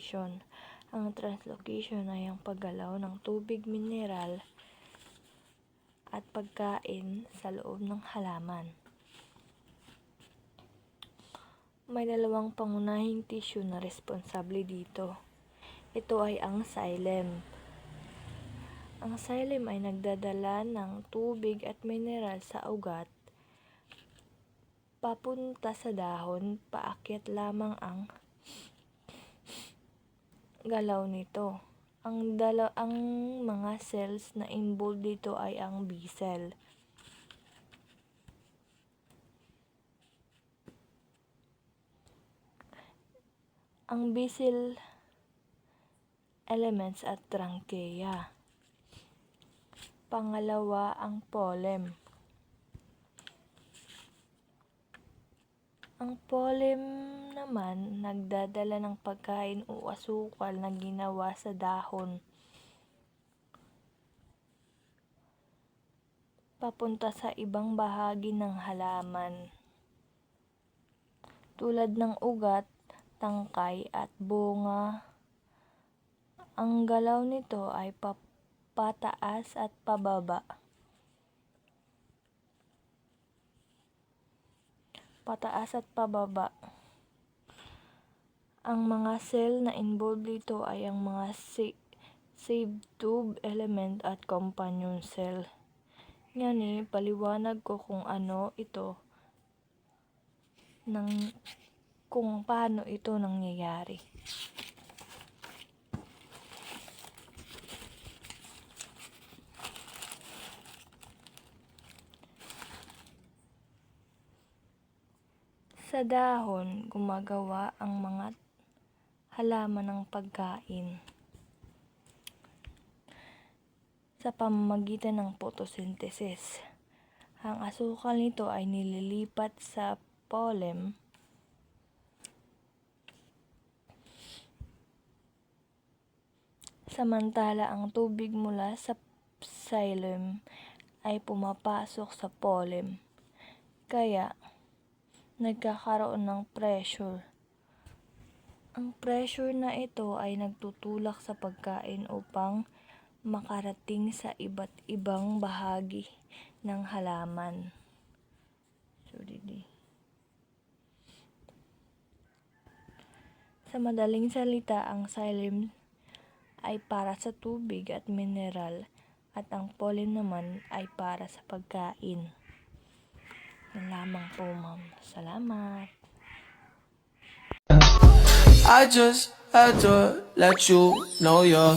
translocation. Ang translocation ay ang paggalaw ng tubig, mineral, at pagkain sa loob ng halaman. May dalawang pangunahing tissue na responsable dito. Ito ay ang xylem. Ang xylem ay nagdadala ng tubig at mineral sa ugat papunta sa dahon, paakyat lamang ang galaw nito. Ang mga cells na involved dito ay ang B cell. Ang B cell elements at trachea. Pangalawa, ang phloem. Ang phloem naman nagdadala ng pagkain o asukal na ginawa sa dahon papunta sa ibang bahagi ng halaman tulad ng ugat, tangkay at bunga. Ang galaw nito ay pataas at pababa. Ang mga cell na involved dito ay ang mga sieve tube element at companion cell. Ngayon, paliwanag ko kung paano ito nangyayari. Sa dahon, gumagawa ang mga halaman ng pagkain sa pamamagitan ng photosynthesis. Ang asukal nito ay nililipat sa phloem samantala ang tubig mula sa xylem ay pumapasok sa phloem. Kaya nagkakaroon ng pressure. Ang pressure na ito ay nagtutulak sa pagkain upang makarating sa iba't ibang bahagi ng halaman. Sa madaling salita, ang xylem ay para sa tubig at mineral at ang phloem naman ay para sa pagkain. Yan lamang po, ma'am. Salamat. I just had to let you know you're